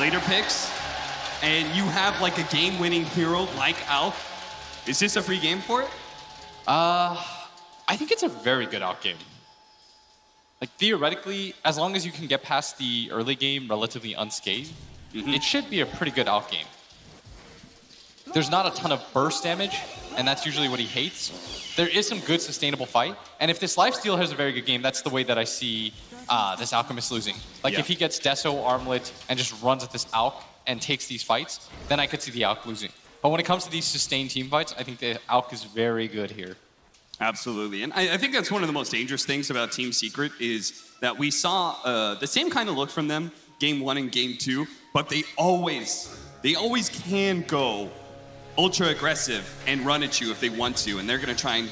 later picks, and you have like a game-winning hero like Alk, is this a free game for it? I think it's a very good out game. Like theoretically, as long as you can get past the early game relatively unscathed, it should be a pretty good out game. There's not a ton of burst damage, and that's usually what he hates. There is some good sustainable fight, and if this lifesteal has a very good game, that's the way that I see this Alchemist losing. Like if he gets Deso, Armlet, and just runs at this Alk and takes these fights, then I could see the Alk losing. But when it comes to these sustained team fights, I think the Alk is very good here. Absolutely, and I think that's one of the most dangerous things about Team Secret is that we saw the same kind of look from them game 1 and game 2, but they always can go ultra aggressive and run at you if they want to, and they're going to try and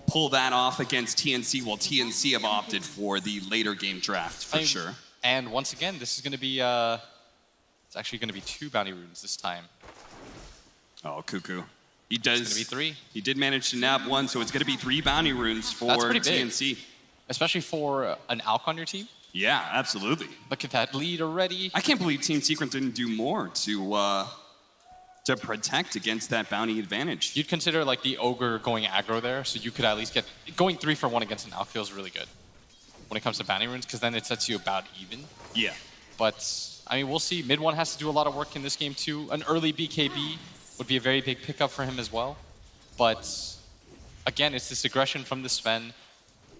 pull that off against TNC, while TNC have opted for the later game draft for sure. And once again, this is going to be it's actually going to be 2 bounty runes this time. Oh, Cuckoo. He does. It's going to be 3. He did manage to nab 1, so it's going to be 3 bounty runes for TNC. Especially for an Alk on your team. Yeah, absolutely. Look at that lead already. I can't believe Team Secret didn't do more to protect against that bounty advantage. You'd consider like the Ogre going aggro there, so you could at least get... Going 3 for 1 against an Alk feels really good when it comes to bounty runes, because then it sets you about even. Yeah. But, I mean, we'll see. Mid 1 has to do a lot of work in this game too. An early BKB would be a very big pickup for him as well. But, again, it's this aggression from the Sven.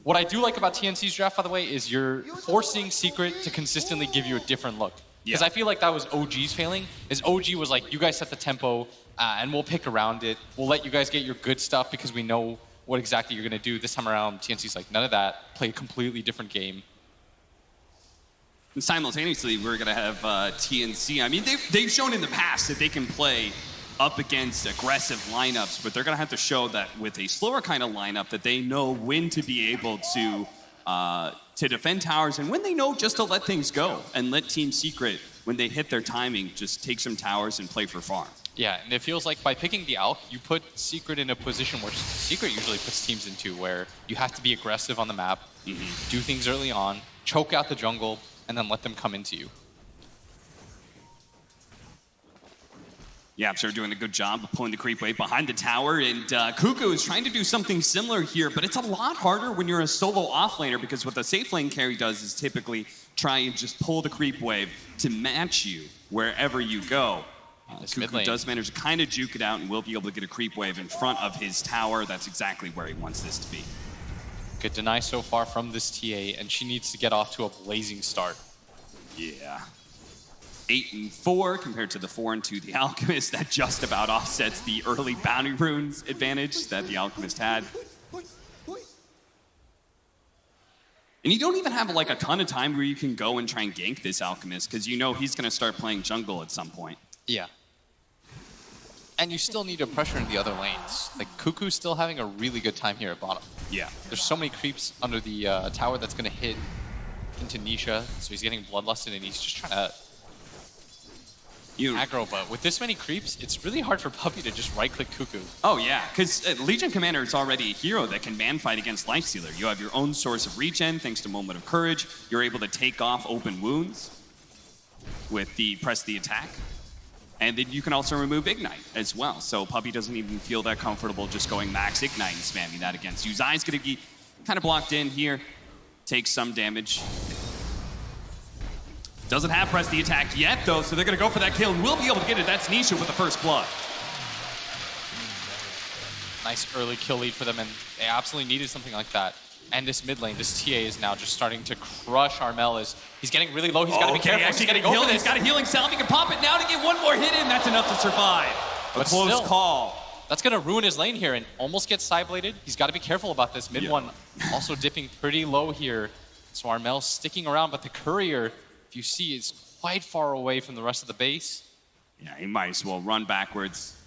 What I do like about TNC's draft, by the way, is you're forcing Secret to consistently give you a different look. Because I feel like that was OG's failing, is OG was like, you guys set the tempo, and we'll pick around it. We'll let you guys get your good stuff because we know what exactly you're going to do. This time around, TNC's like, none of that. Play a completely different game. And simultaneously, we're going to have TNC. I mean, they've shown in the past that they can play up against aggressive lineups, but they're going to have to show that with a slower kind of lineup that they know when to be able to defend towers and when they know just to let things go and let Team Secret, when they hit their timing, just take some towers and play for farm. Yeah, and it feels like by picking the Alk, you put Secret in a position where Secret usually puts teams into, where you have to be aggressive on the map, do things early on, choke out the jungle, and then let them come into you. Yapzor doing a good job of pulling the creep wave behind the tower, and Cuckoo is trying to do something similar here, but it's a lot harder when you're a solo offlaner, because what the safe lane carry does is typically try and just pull the creep wave to match you wherever you go. Cuckoo does manage to kind of juke it out and will be able to get a creep wave in front of his tower. That's exactly where he wants this to be. Good deny so far from this TA, and she needs to get off to a blazing start. Yeah. 8-4 compared to the 4-2 the Alchemist. That just about offsets the early bounty runes advantage that the Alchemist had. And you don't even have like a ton of time where you can go and try and gank this Alchemist, because you know he's going to start playing jungle at some point. Yeah. And you still need to pressure in the other lanes. Like, Cuckoo's still having a really good time here at bottom. Yeah. There's so many creeps under the tower that's going to hit into Nisha, so he's getting bloodlusted and he's just trying to aggro, but with this many creeps, it's really hard for Puppey to just right-click Cuckoo. Oh yeah, because Legion Commander is already a hero that can man-fight against Lifestealer. You have your own source of regen, thanks to Moment of Courage. You're able to take off open wounds with the press the attack. And then you can also remove Ignite as well. So Puppey doesn't even feel that comfortable just going max Ignite and spamming that against you. Zai's going to be kind of blocked in here, takes some damage. Doesn't have press the attack yet, though, so they're going to go for that kill, and we'll be able to get it. That's Nisha with the first blood. Nice early kill lead for them, and they absolutely needed something like that. And this mid lane, this TA is now just starting to crush Armel. He's getting really low. He's got to be careful. He's getting healed. He's got a healing salve. He can pop it now to get one more hit in. That's enough to survive. A close call. That's going to ruin his lane here and almost get side-bladed. He's got to be careful about this. Mid one also dipping pretty low here. So Armel's sticking around, but the courier, you see, is quite far away from the rest of the base. Yeah, he might as well run backwards.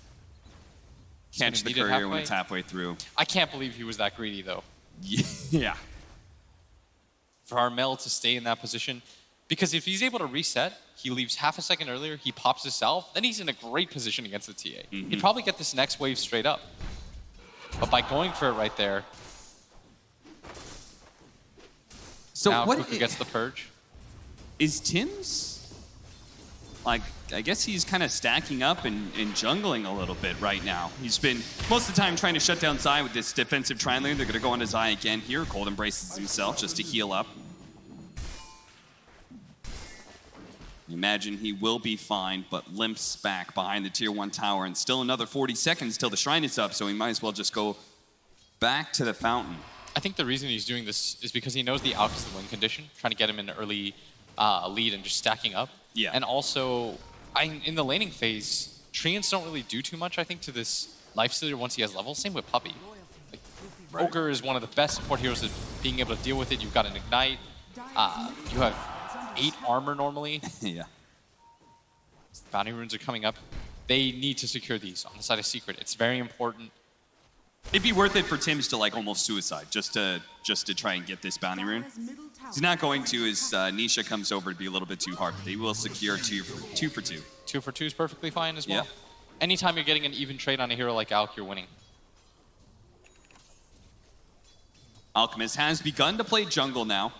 Catch the courier when it's halfway through. I can't believe he was that greedy, though. Yeah. For Armel to stay in that position, because if he's able to reset, he leaves half a second earlier, he pops his salve, then he's in a great position against the TA. He'd probably get this next wave straight up. But by going for it right there, so now Cuckoo gets the purge. Is Tim's like, I guess he's kind of stacking up and jungling a little bit right now. He's been most of the time trying to shut down Zai with this defensive tri-lane. They're going to go onto Zai again here. Cold embraces himself just to heal up. Imagine he will be fine, but limps back behind the tier 1 tower, and still another 40 seconds till the shrine is up, so he might as well just go back to the fountain. I think the reason he's doing this is because he knows the Alk is the win condition, trying to get him in an early lead and just stacking up. Yeah. And also, in the laning phase, Treants don't really do too much, I think, to this Lifestealer once he has levels. Same with Puppey. Like, Ogre is one of the best support heroes at being able to deal with it. You've got an Ignite. You have 8 armor normally. Yeah. Bounty runes are coming up. They need to secure these on the side of Secret. It's very important. It'd be worth it for Tims to like almost suicide just to try and get this bounty rune. He's not going to as Nisha comes over to be a little bit too hard. They will secure 2 for 2. 2 for 2 is perfectly fine as well. Yeah. Anytime you're getting an even trade on a hero like Alk, you're winning. Alchemist has begun to play jungle now.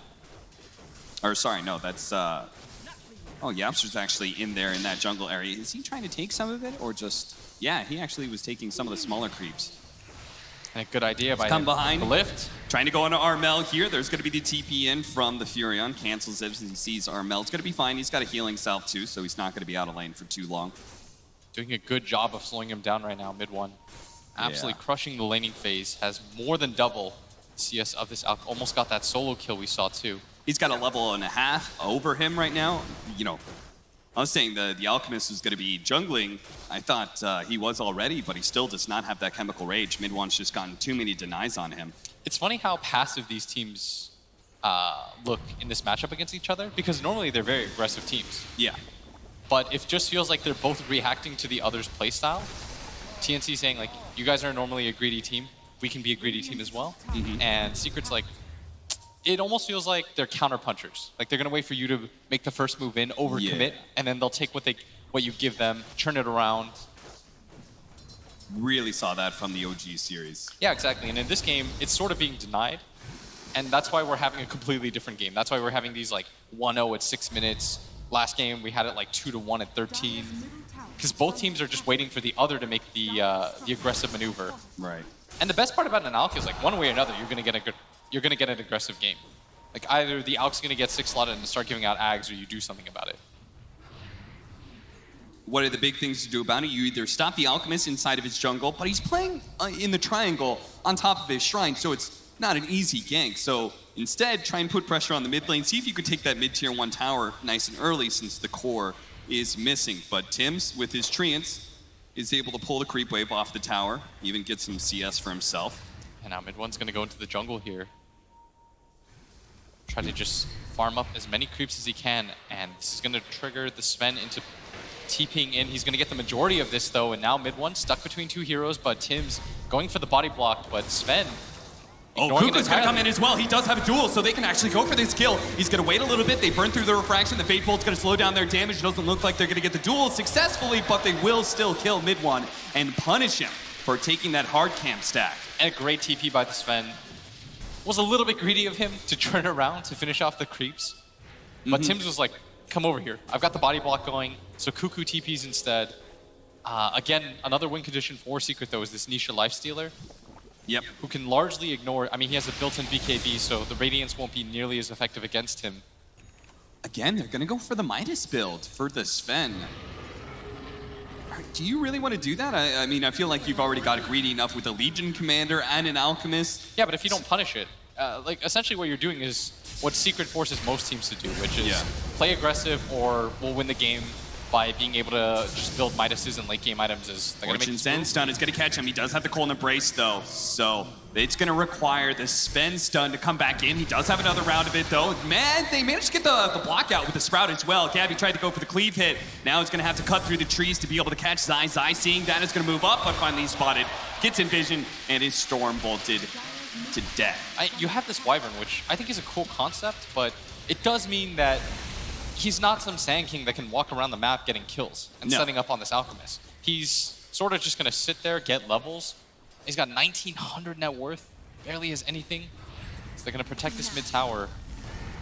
Or sorry, no, that's oh, Yapzor's actually in there in that jungle area. Is he trying to take some of it or just... Yeah, he actually was taking some of the smaller creeps. And a good idea by come him. behind. The lift. Trying to go into Armel here. There's going to be the TP in from the Furion. Cancels it as he sees Armel. It's going to be fine. He's got a healing self too, so he's not going to be out of lane for too long. Doing a good job of slowing him down right now, mid 1. Absolutely crushing the laning phase. Has more than double CS of this Alk. Almost got that solo kill we saw too. He's got a level and a half over him right now. You know, I was saying the Alchemist was going to be jungling. I thought he was already, but he still does not have that chemical rage. Mid 1's just gotten too many denies on him. It's funny how passive these teams look in this matchup against each other, because normally they're very aggressive teams. Yeah. But it just feels like they're both reacting to the other's playstyle. TNC saying, like, you guys are normally a greedy team. We can be a greedy team as well. And Secret's like, it almost feels like they're counter-punchers. Like, they're going to wait for you to make the first move in, overcommit, and then they'll take what you give them, turn it around. Really saw that from the OG series. Yeah, exactly. And in this game, it's sort of being denied. And that's why we're having a completely different game. That's why we're having these, like, 1-0 at 6 minutes. Last game, we had it, like, 2-1 at 13. Because both teams are just waiting for the other to make the aggressive maneuver. Right. And the best part about an Alk is, like, one way or another, you're gonna get an aggressive game. Like, either the Alk's gonna get 6 slotted and start giving out ags, or you do something about it. What are the big things to do about it? You either stop the Alchemist inside of his jungle, but he's playing in the triangle on top of his shrine, so it's not an easy gank. So instead, try and put pressure on the mid lane. See if you could take that mid-tier 1 tower nice and early, since the core is missing. But Tims, with his Treants, is able to pull the creep wave off the tower, even get some CS for himself. And now mid 1's gonna go into the jungle here. Try to just farm up as many creeps as he can, and this is gonna trigger the Sven into TPing in. He's gonna get the majority of this though, and now mid 1 stuck between 2 heroes, but Tims going for the body block, but Sven... Oh, Kuku's gonna come in as well. He does have a duel, so they can actually go for this kill. He's gonna wait a little bit. They burn through the refraction. The Fate Bolt's gonna slow down their damage. It doesn't look like they're gonna get the duel successfully, but they will still kill mid 1 and punish him for taking that hard camp stack. And a great TP by the Sven. Was a little bit greedy of him to turn around to finish off the creeps. But Tims was like, come over here. I've got the body block going. So Kuku TPs instead. Again, another win condition for Secret though is this Nisha Lifestealer. Yep. Who can largely ignore, I mean, he has a built-in BKB, so the Radiance won't be nearly as effective against him. Again, they're gonna go for the Midas build for the Sven. Do you really want to do that? I mean, I feel like you've already got greedy enough with a Legion Commander and an Alchemist. Yeah, but if you don't punish it, like, essentially what you're doing is what Secret forces most teams to do, which is play aggressive or we'll win the game by being able to just build Midases and late game items. Fortune Zen stun is going to catch him. He does have the Cold Embrace though, so it's going to require the Sven stun to come back in. He does have another round of it though. Man, they managed to get the block out with the Sprout as well. Gabby tried to go for the cleave hit. Now he's going to have to cut through the trees to be able to catch Zai. Zai seeing that is going to move up, but finally spotted. Gets in vision and is storm bolted to death. You have this Wyvern, which I think is a cool concept, but it does mean that he's not some Sand King that can walk around the map getting kills and setting up on this Alchemist. He's sort of just going to sit there, get levels. He's got 1,900 net worth, barely has anything. So they're going to protect this mid tower.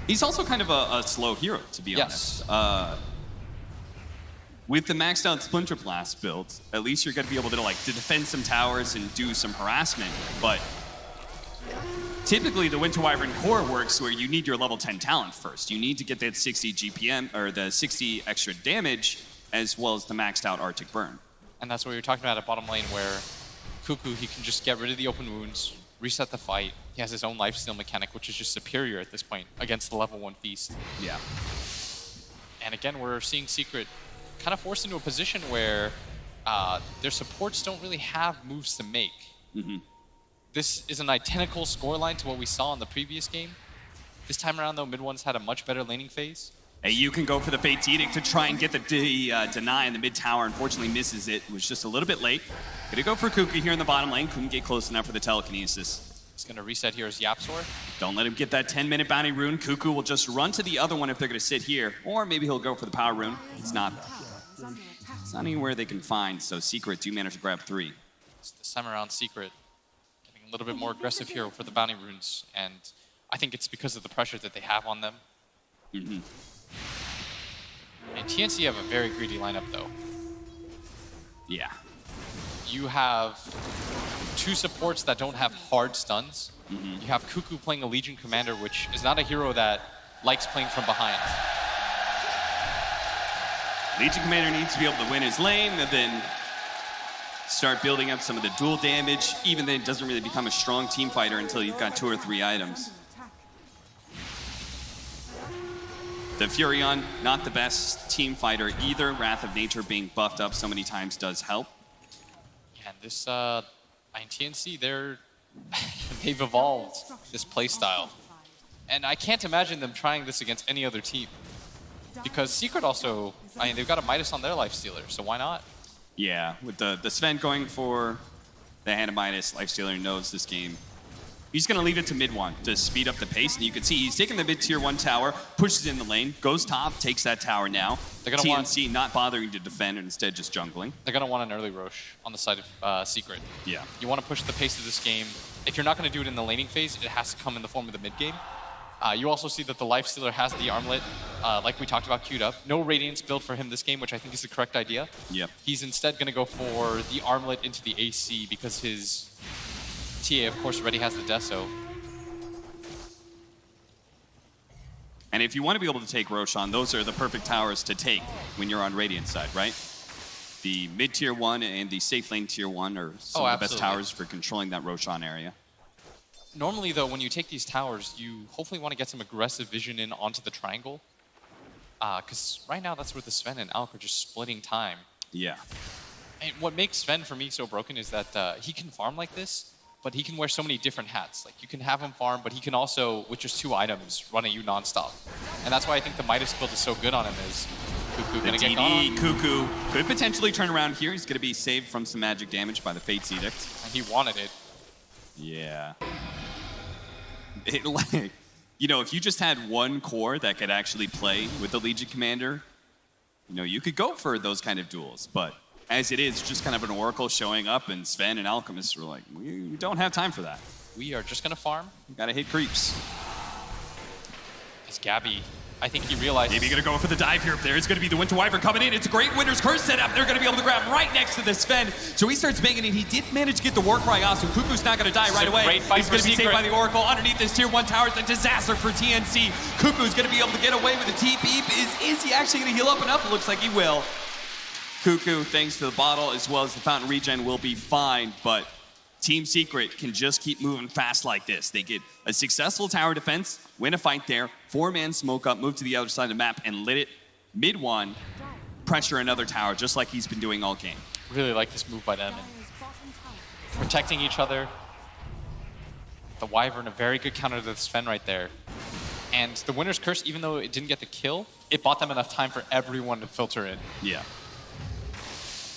He's also kind of a slow hero, to be honest. With the maxed out Splinter Blast build, at least you're going to be able to to defend some towers and do some harassment. But typically the Winter Wyvern core works where you need your level 10 talent first. You need to get that 60 GPM or the 60 extra damage as well as the maxed out Arctic Burn. And that's what you're talking about at bottom lane where Cuckoo, he can just get rid of the open wounds, reset the fight. He has his own lifesteal mechanic, which is just superior at this point against the level 1 Feast. Yeah. And again, we're seeing Secret kind of forced into a position where their supports don't really have moves to make. This is an identical scoreline to what we saw in the previous game. This time around, though, mid-one's had a much better laning phase. Hey, you can go for the Fate's Edict to try and get the deny in the mid tower. Unfortunately, misses it. Was just a little bit late. Gonna go for Cuckoo here in the bottom lane. Couldn't get close enough for the telekinesis. He's gonna reset here as Yapzor. Don't let him get that 10-minute bounty rune. Cuckoo will just run to the other one if they're gonna sit here. Or maybe he'll go for the power rune. It's not anywhere they can find, so Secret do manage to grab 3. It's this time around Secret getting a little bit more aggressive here for the bounty runes, and I think it's because of the pressure that they have on them. And TNC have a very greedy lineup, though. Yeah. You have 2 supports that don't have hard stuns. You have Cuckoo playing a Legion Commander, which is not a hero that likes playing from behind. Legion Commander needs to be able to win his lane and then start building up some of the dual damage. Even then, it doesn't really become a strong team fighter until you've got 2 or 3 items. The Furion, not the best team fighter either. Wrath of Nature being buffed up so many times does help. Yeah, and this, TNC, they've evolved this playstyle. And I can't imagine them trying this against any other team. Because Secret also, they've got a Midas on their lifestealer, so why not? Yeah, with the Sven going for the Hand of Midas, lifestealer knows this game. He's going to leave it to mid-1 to speed up the pace, and you can see he's taking the mid-tier 1 tower, pushes in the lane, goes top, takes that tower now. TNC not bothering to defend and instead just jungling. They're going to want an early Rosh on the side of Secret. Yeah. You want to push the pace of this game. If you're not going to do it in the laning phase, it has to come in the form of the mid-game. You also see that the lifestealer has the armlet, like we talked about, queued up. No Radiance build for him this game, which I think is the correct idea. Yep. He's instead going to go for the armlet into the AC because his TA, of course, already has the Deso. And if you want to be able to take Roshan, those are the perfect towers to take when you're on Radiant side, right? The mid-tier 1 and the safe lane tier 1 are some of the best towers for controlling that Roshan area. Normally, though, when you take these towers, you hopefully want to get some aggressive vision in onto the triangle. Because right now, that's where the Sven and Alk are just splitting time. Yeah. And what makes Sven, for me, so broken is that he can farm like this, but he can wear so many different hats. Like, you can have him farm, but he can also, with just 2 items, run at you nonstop. And that's why I think the Midas build is so good on him is Cuckoo gonna get gone. Cuckoo could potentially turn around here. He's going to be saved from some magic damage by the Fate's Edict. And he wanted it. Yeah. If you just had 1 core that could actually play with the Legion Commander, you could go for those kind of duels. But as it is, just kind of an Oracle showing up, and Sven and Alchemist were like, we don't have time for that. We are just going to farm. We got to hit creeps. As Gabby, I think he realized... Maybe going to go for the dive here. There is going to be the Winter Wyvern coming in. It's a great Winter's Curse setup. They're going to be able to grab right next to the Sven. So he starts banging it. He did manage to get the Warcry off, so Cuckoo's not going to die right away. He's going to be saved by the Oracle underneath this tier 1 tower. It's a disaster for TNC. Cuckoo's going to be able to get away with the TP. Is he actually going to heal up enough? It looks like he will. Cuckoo, thanks to the bottle as well as the fountain regen, will be fine, but Team Secret can just keep moving fast like this. They get a successful tower defense, win a fight there, 4-man smoke up, move to the other side of the map, and lit it mid-1, pressure another tower, just like he's been doing all game. Really like this move by them. And protecting each other. The Wyvern, a very good counter to the Sven right there. And the Winter's Curse, even though it didn't get the kill, it bought them enough time for everyone to filter in. Yeah.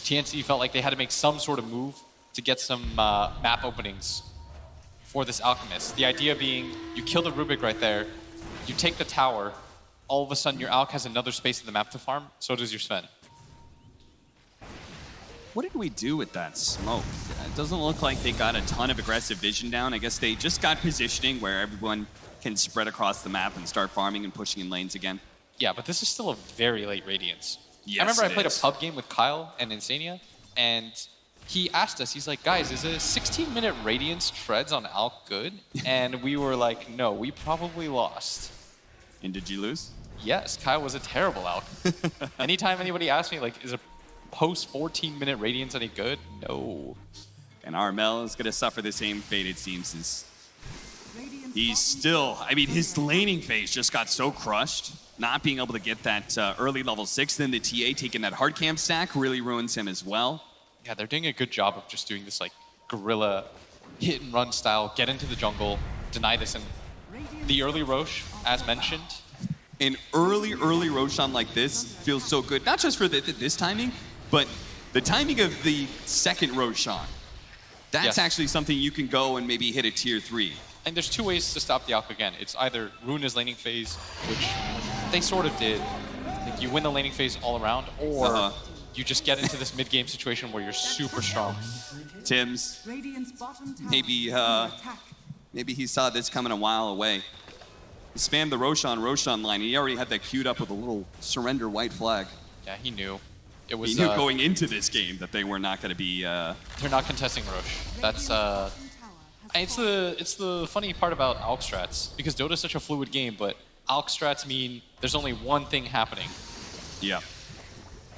TNC felt like they had to make some sort of move to get some map openings for this Alchemist. The idea being, you kill the Rubick right there, you take the tower, all of a sudden your Alch has another space in the map to farm, so does your Sven. What did we do with that smoke? It doesn't look like they got a ton of aggressive vision down. I guess they just got positioning where everyone can spread across the map and start farming and pushing in lanes again. Yeah, but this is still a very late Radiance. I remember I played a pub game with Kyle and Insania, and he asked us, he's like, guys, is a 16-minute Radiance treads on Alk good? And we were like, no, we probably lost. And did you lose? Yes, Kyle was a terrible Alk. Anytime anybody asks me, like, is a post 14-minute Radiance any good? No. And Armel is going to suffer the same fate, it seems. He's still, I mean, his laning phase just got so crushed. Not being able to get that early level 6, then the TA taking that hard camp stack really ruins him as well. Yeah, they're doing a good job of just doing this like guerrilla hit and run style, get into the jungle, deny this. And the early Roche, as mentioned. An early Roshan like this feels so good, not just for this timing, but the timing of the second Roshan. That's actually something you can go and maybe hit a tier 3. And there's two ways to stop the Alk again. It's either ruin his laning phase, which they sort of did. Like you win the laning phase all around, or you just get into this mid-game situation where you're super strong. Tim's, maybe he saw this coming a while away. He spammed the Roshan line. He already had that queued up with a little surrender white flag. Yeah, he knew. It was. He knew going into this game that they were not going to be. They're not contesting Roche. That's. It's the funny part about Alk strats, because Dota's such a fluid game, but Alk strats mean there's only one thing happening. Yeah.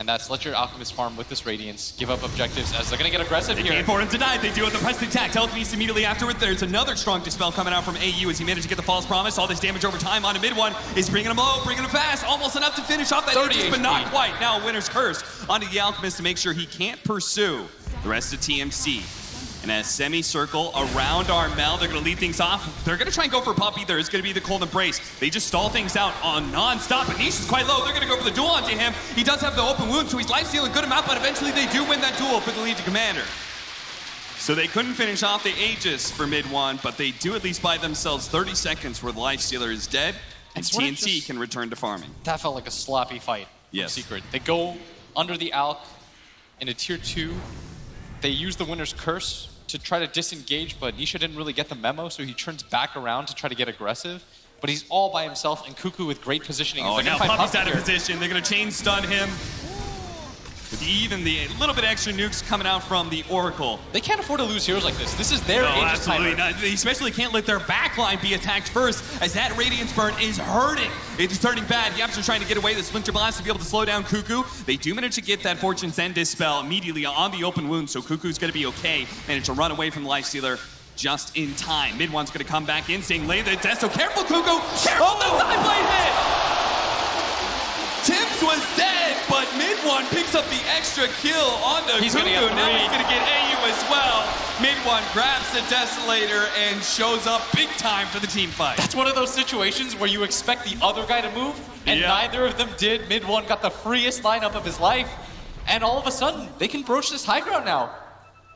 And that's let your Alchemist farm with this Radiance, give up objectives as they're going to get aggressive here. Game for him denied. They do it. The press attack. Telekinesis immediately afterward. There's another strong dispel coming out from AU as he managed to get the false promise. All this damage over time on a mid one is bringing him low, bringing him fast. Almost enough to finish off that Aegis, but not quite. Now Winner's Curse onto the Alchemist to make sure he can't pursue the rest of TMC. And a semicircle around Armel. They're going to lead things off. They're going to try and go for pop either. It's going to be the Cold Embrace. They just stall things out on non-stop. And Niche is quite low. They're going to go for the duel onto him. He does have the open wound, so he's life-stealing a good amount, but eventually they do win that duel for the Legion Commander. So they couldn't finish off the Aegis for mid one, but they do at least buy themselves 30 seconds where the Lifestealer is dead, and TNC can return to farming. That felt like a sloppy fight. Yes. Secret. They go under the Alk in a tier 2. They use the Winner's Curse to try to disengage, but Nisha didn't really get the memo, so he turns back around to try to get aggressive. But he's all by himself, and Cuckoo with great positioning. Oh, now Puppy's out of position. They're going to chain stun him. With even the little bit extra nukes coming out from the Oracle. They can't afford to lose heroes like this. This is their Aegis absolutely timer. not. They especially can't let their backline be attacked first, as that Radiance burn is hurting. It's turning bad. Yapzor trying to get away. The Splinter Blast to be able to slow down Cuckoo. They do manage to get that Fortune's End Dispel immediately on the open wound, so Cuckoo's going to be okay. Manage to run away from the Lifestealer just in time. Mid one's going to come back in, saying lay the death. So careful, Cuckoo! Careful, the side blade hit! Tims was dead, but mid one picks up the extra kill on the Cuckoo. Now he's going to get AU as well. Mid one grabs the Desolator and shows up big time for the team fight. That's one of those situations where you expect the other guy to move, and neither of them did. Mid one got the freest lineup of his life, and all of a sudden, they can broach this high ground now.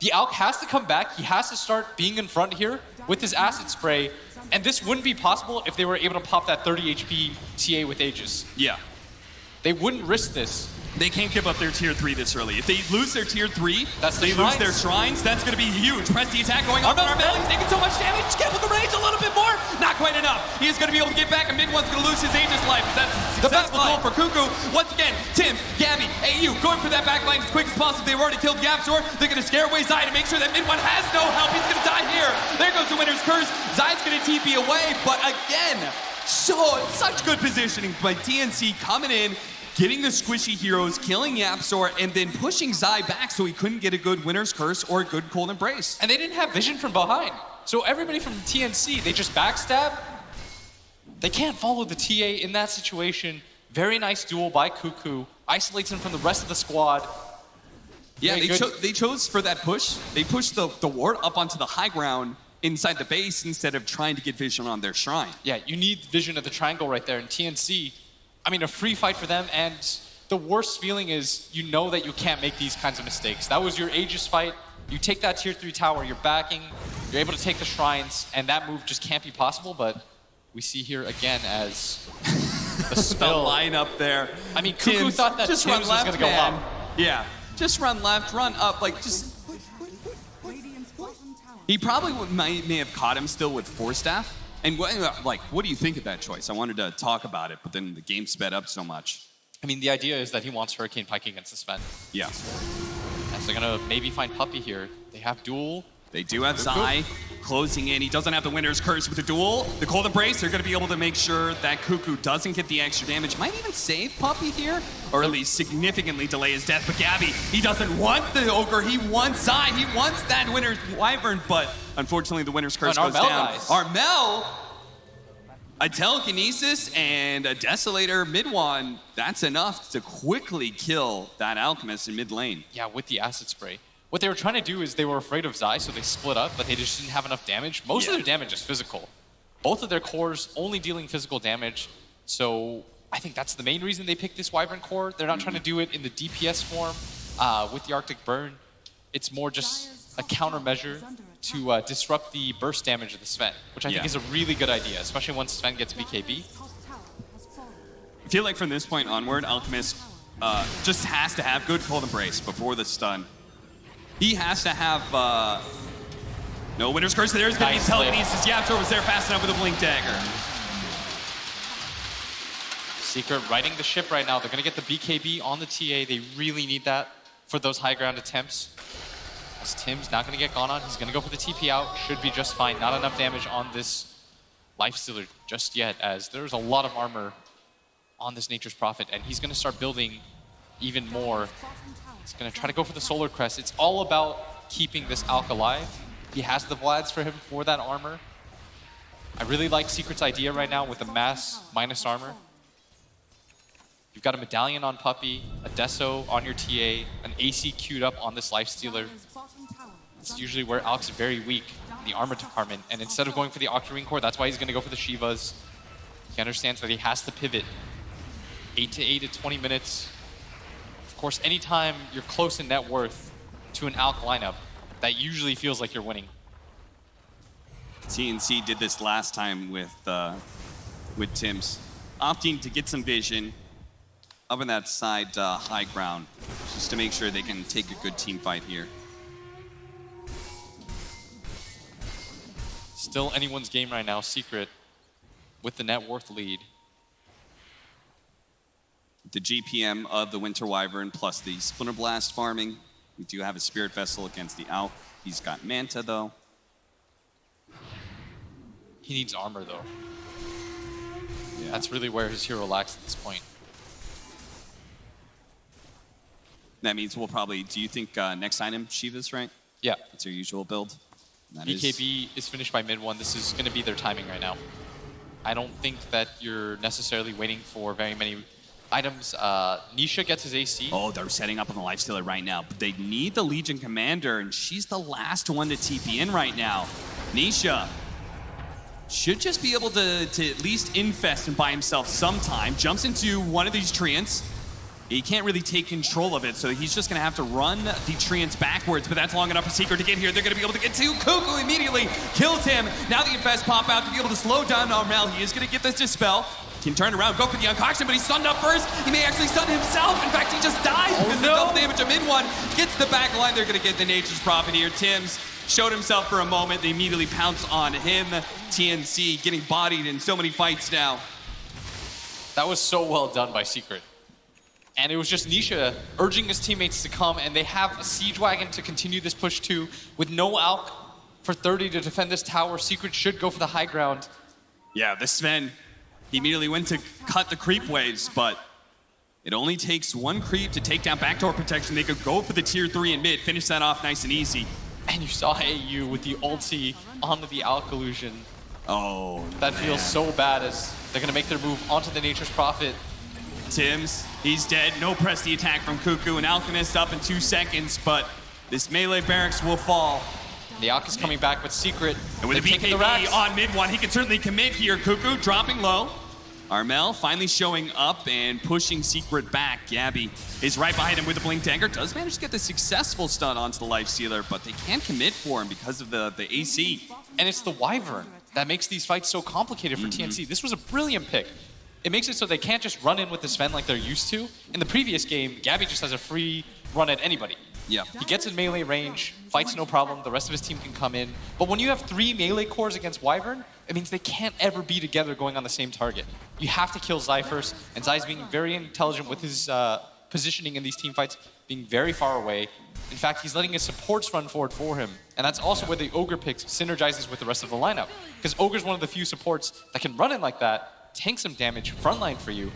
The Alk has to come back. He has to start being in front here with his acid spray, and this wouldn't be possible if they were able to pop that 30 HP TA with Aegis. Yeah. They wouldn't risk this. They can't give up their tier 3 this early. If they lose their tier 3, they lose their shrines, that's going to be huge. Press the attack going on Armel. He's taking so much damage. Get with the range a little bit more. Not quite enough. He is going to be able to get back, and mid one's going to lose his Aegis life. That's a successful goal for Cuckoo. Once again, Tim, Gabby, AU going for that backline as quick as possible. They've already killed Yapzor. They're going to scare away Zai to make sure that mid one has no help. He's going to die here. There goes the Winner's Curse. Zai's going to TP away, but again, such good positioning by TNC coming in, getting the squishy heroes, killing Yapzor, and then pushing Zai back so he couldn't get a good Winner's Curse or a good Cold Embrace. And they didn't have vision from behind. So everybody from TNC, they just backstab. They can't follow the TA in that situation. Very nice duel by Cuckoo. Isolates him from the rest of the squad. Yeah, they chose for that push. They pushed the ward up onto the high ground inside the base instead of trying to get vision on their shrine. Yeah, you need vision of the triangle right there. And TNC, I mean, a free fight for them, and the worst feeling is you know that you can't make these kinds of mistakes. That was your Aegis fight. You take that tier 3 tower, you're backing, you're able to take the shrines, and that move just can't be possible, but we see here again as the spill. The line up there. I mean, Cuckoo thought that Tims was going to go up. Yeah, just run left, run up, like just... He probably may have caught him still with Force Staff. And what do you think of that choice? I wanted to talk about it, but then the game sped up so much. I mean, the idea is that he wants Hurricane Pike against the Sven. Yeah. As they're gonna maybe find Puppey here. They have duel. They do have Zai closing in. He doesn't have the Winner's Curse with the duel. The Cold Embrace, they're going to be able to make sure that Cuckoo doesn't get the extra damage. Might even save Puppey here, or at least significantly delay his death. But Gabby, he doesn't want the Ogre. He wants Zai. He wants that Winner's Wyvern, but unfortunately the Winner's Curse goes Armel down. dies. Armel, a Telekinesis and a Desolator mid-one. That's enough to quickly kill that Alchemist in mid lane. Yeah, with the Acid Spray. What they were trying to do is they were afraid of Zai, so they split up, but they just didn't have enough damage. Most of their damage is physical. Both of their cores only dealing physical damage, so I think that's the main reason they picked this Wyvern core. They're not trying to do it in the DPS form with the Arctic Burn. It's more just a countermeasure to disrupt the burst damage of the Sven, which I think is a really good idea, especially once Sven gets BKB. I feel like from this point onward, Alchemist just has to have good Cold Embrace before the stun. He has to have no Winner's Curse. There's going to be Telekinesis. Yapzor was there fast enough with a Blink Dagger. Secret riding the ship right now. They're going to get the BKB on the TA. They really need that for those high ground attempts. As Tim's not going to get gone on. He's going to go for the TP out. Should be just fine. Not enough damage on this Lifestealer just yet, as there's a lot of armor on this Nature's Prophet, and he's going to start building even more. He's going to try to go for the Solar Crest. It's all about keeping this Alk alive. He has the Vlads for him for that armor. I really like Secret's idea right now with the mass minus armor. You've got a Medallion on Puppey, a Deso on your TA, an AC queued up on this Lifestealer. It's usually where Alk's very weak, in the armor department. And instead of going for the Octarine core, that's why he's going to go for the Shivas. He understands that he has to pivot. 8 to 8 to 20 minutes. Of course, anytime you're close in net worth to an Alk lineup, that usually feels like you're winning. TNC did this last time with Tim's, opting to get some vision up in that side high ground, just to make sure they can take a good team fight here. Still anyone's game right now, Secret, with the net worth lead. The GPM of the Winter Wyvern plus the Splinter Blast farming. We do have a Spirit Vessel against the Alk. He's got Manta though. He needs armor though. Yeah. That's really where his hero lacks at this point. That means we'll probably, do you think next item Shivas, right? Yeah. That's your usual build? That BKB is finished by mid one. This is going to be their timing right now. I don't think that you're necessarily waiting for very many items. Nisha gets his AC. Oh, they're setting up on the Lifestealer right now. But they need the Legion Commander, and she's the last one to TP in right now. Nisha should just be able to at least infest and buy himself some time. Jumps into one of these treants. He can't really take control of it, so he's just going to have to run the treants backwards, but that's long enough for Secret to get here. They're going to be able to get to Cuckoo immediately. Kills him. Now the Infest pop out to be able to slow down Armel. He is going to get this Dispel. Can turn around, go for the Concoction, but he's stunned up first. He may actually stun himself. In fact, he just dies because the double damage of mid one. Gets the back line. They're going to get the Nature's Prophet here. Tim's showed himself for a moment. They immediately pounce on him. TNC getting bodied in so many fights now. That was so well done by Secret. And it was just Nisha urging his teammates to come, and they have a Siege Wagon to continue this push too. With no Alk for 30 to defend this tower, Secret should go for the high ground. Yeah, the Sven, he immediately went to cut the creep waves, but it only takes one creep to take down backdoor protection. They could go for the tier 3 in mid, finish that off nice and easy. And you saw AU with the ulti onto the Alk illusion. Oh, that feels so bad as they're going to make their move onto the Nature's Prophet. Tim's, he's dead. No press the attack from Cuckoo. An Alchemist up in 2 seconds, but this melee barracks will fall. The Alk is coming back with Secret. And with a BKB on mid one, he can certainly commit here. Cuckoo dropping low. Armel finally showing up and pushing Secret back. Gabby is right behind him with a Blink Dagger. Does manage to get the successful stun onto the Lifestealer, but they can't commit for him because of the AC. And it's the Wyvern that makes these fights so complicated for TNC. This was a brilliant pick. It makes it so they can't just run in with the Sven like they're used to. In the previous game, Gabby just has a free run at anybody. Yeah. He gets in melee range, fights no problem, the rest of his team can come in. But when you have 3 melee cores against Wyvern, it means they can't ever be together going on the same target. You have to kill Zai first, and Zai's being very intelligent with his positioning in these team fights, being very far away. In fact, he's letting his supports run forward for him, and that's also where the Ogre pick synergizes with the rest of the lineup. Because Ogre's one of the few supports that can run in like that, tank some damage, frontline for you.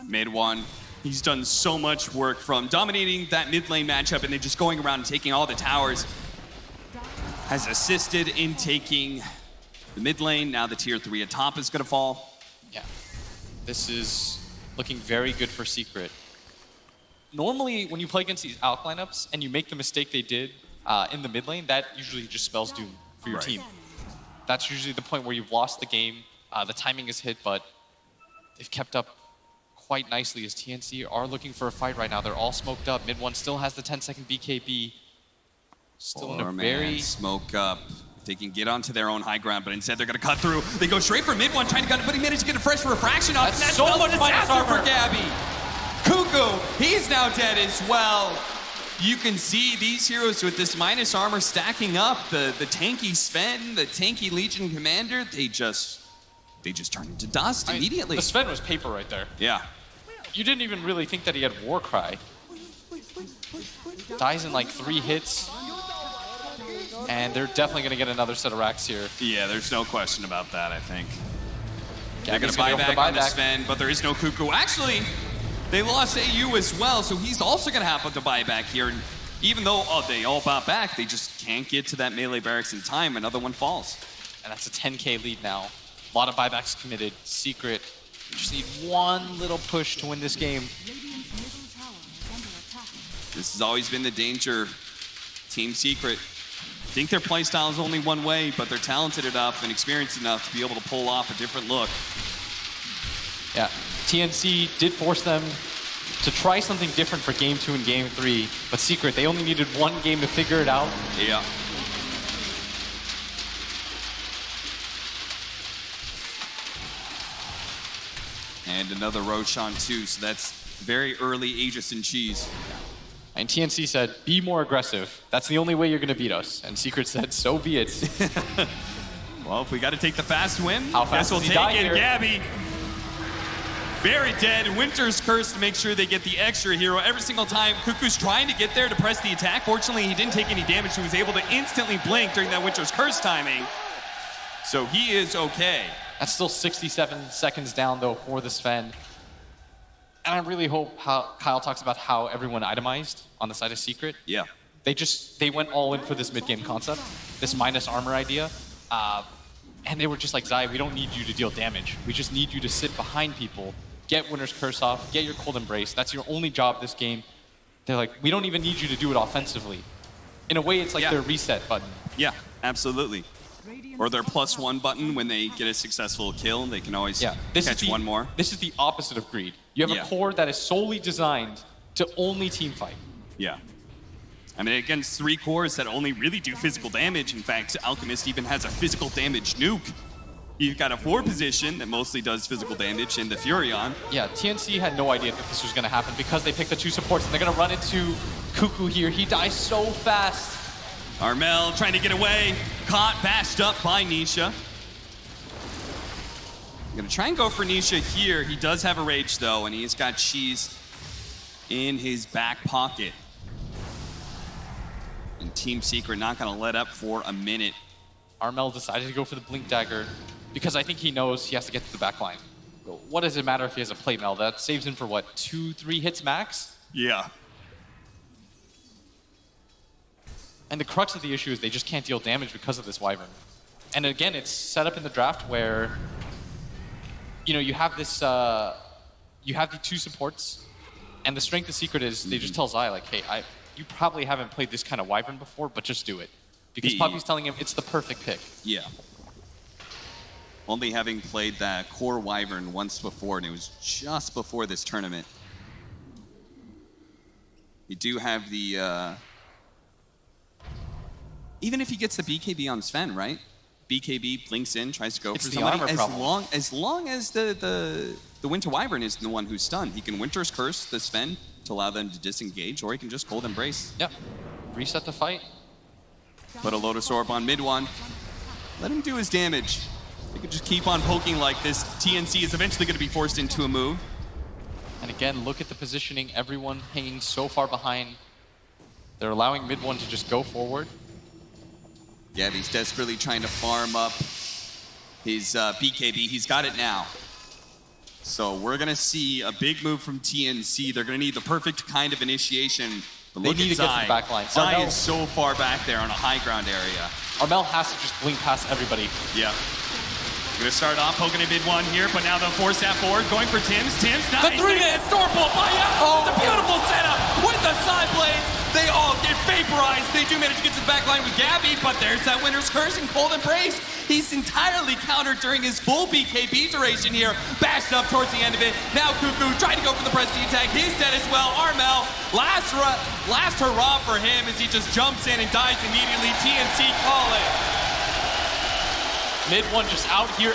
Mid one. He's done so much work from dominating that mid lane matchup and then just going around and taking all the towers. Has assisted in taking the mid lane. Now the tier 3 at top is gonna fall. Yeah, this is looking very good for Secret. Normally, when you play against these ALK lineups and you make the mistake they did in the mid lane, that usually just spells doom for your team. That's usually the point where you've lost the game. The timing is hit, but they've kept up quite nicely as TNC are looking for a fight right now. They're all smoked up. Mid one still has the 10-second BKB. Still in a very... smoke up. They can get onto their own high ground, but instead they're gonna cut through. They go straight for mid one, trying to gun it, but he managed to get a fresh refraction off. That's so much minus armor for Gabby. Cuckoo, he's now dead as well. You can see these heroes with this minus armor stacking up. The tanky Sven, the tanky Legion Commander, they just turn into dust immediately. The Sven was paper right there. Yeah. You didn't even really think that he had Warcry. Dies in like 3 hits. And they're definitely going to get another set of racks here. Yeah, there's no question about that, I think. They're Gabby's going to buy back on the buyback. Sven, but there is no Cuckoo. Actually, they lost AU as well, so he's also going to have to buy back here. And even though they all bought back, they just can't get to that melee barracks in time. Another one falls. And that's a 10K lead now. A lot of buybacks committed. Secret. You just need one little push to win this game. This has always been the danger. Team Secret. I think their playstyle is only one way, but they're talented enough and experienced enough to be able to pull off a different look. Yeah, TNC did force them to try something different for Game 2 and Game 3, but Secret, they only needed one game to figure it out. Yeah. And another Roshan too, so that's very early Aegis and cheese. And TNC said, be more aggressive. That's the only way you're going to beat us. And Secret said, so be it. Well, if we got to take the fast win, How fast guess we'll does he take die it. here? Gabby, very dead. Winter's Curse to make sure they get the extra hero every single time. Cuckoo's trying to get there to press the attack. Fortunately, he didn't take any damage. He was able to instantly blink during that Winter's Curse timing. So he is okay. That's still 67 seconds down, though, for the Sven. And I really hope how Kyle talks about how everyone itemized on the side of Secret. Yeah. They went all in for this mid-game concept, this minus armor idea. And they were just like, Zai, we don't need you to deal damage. We just need you to sit behind people, get Winter's Curse off, get your Cold Embrace. That's your only job this game. They're like, we don't even need you to do it offensively. In a way, it's like their reset button. Yeah, absolutely. Or their +1 button when they get a successful kill. They can always catch one more. This is the opposite of greed. You have a core that is solely designed to only team fight. Yeah. I mean, against 3 cores that only really do physical damage. In fact, Alchemist even has a physical damage nuke. You've got a 4 position that mostly does physical damage in the Furion. Yeah, TNC had no idea that this was going to happen because they picked the 2 supports, and they're going to run into Cuckoo here. He dies so fast. Armel trying to get away. Caught, bashed up by Nisha. I'm going to try and go for Nisha here. He does have a rage, though, and he's got Cheese in his back pocket. And Team Secret not going to let up for a minute. Armel decided to go for the Blink Dagger because I think he knows he has to get to the back line. What does it matter if he has a plate mail? That saves him for, what, 2-3 hits max? Yeah. And the crux of the issue is they just can't deal damage because of this Wyvern. And again, it's set up in the draft where, you know, you have this, you have the 2 supports, and the strength of Secret is they just tell Zai, like, hey, you probably haven't played this kind of Wyvern before, but just do it. Because Puppy's telling him it's the perfect pick. Yeah. Only having played that core Wyvern once before, and it was just before this tournament. You do have the, even if he gets the BKB on Sven, right? BKB blinks in, tries to go for somebody. As long as the Winter Wyvern is the one who's stunned, he can Winter's Curse the Sven to allow them to disengage, or he can just Cold Embrace. Yep. Reset the fight. Put a Lotus Orb on mid one. Let him do his damage. They could just keep on poking like this. TNC is eventually going to be forced into a move. And again, look at the positioning. Everyone hanging so far behind. They're allowing mid one to just go forward. Yeah, he's desperately trying to farm up his BKB. He's got it now. So we're going to see a big move from TNC. They're going to need the perfect kind of initiation. But They look need at to get Zai. to the back line. Zai Armel- is so far back there on a high ground area. Armel has to just blink past everybody. Yeah. Going to start off poking a mid one here, but now they'll force that forward. Going for Tim's. Tim's nice. The 3-man store pull by Yapzor. It's a beautiful setup with the side blades. They all get vaporized. They do manage to get to the back line with Gabby, but there's that winner's curse and cold embrace. He's entirely countered during his full BKB duration here. Bashed up towards the end of it. Now Cuckoo trying to go for the prestige tag. He's dead as well. Armel, last hurrah for him as he just jumps in and dies immediately. TNC call it. Mid one just out here.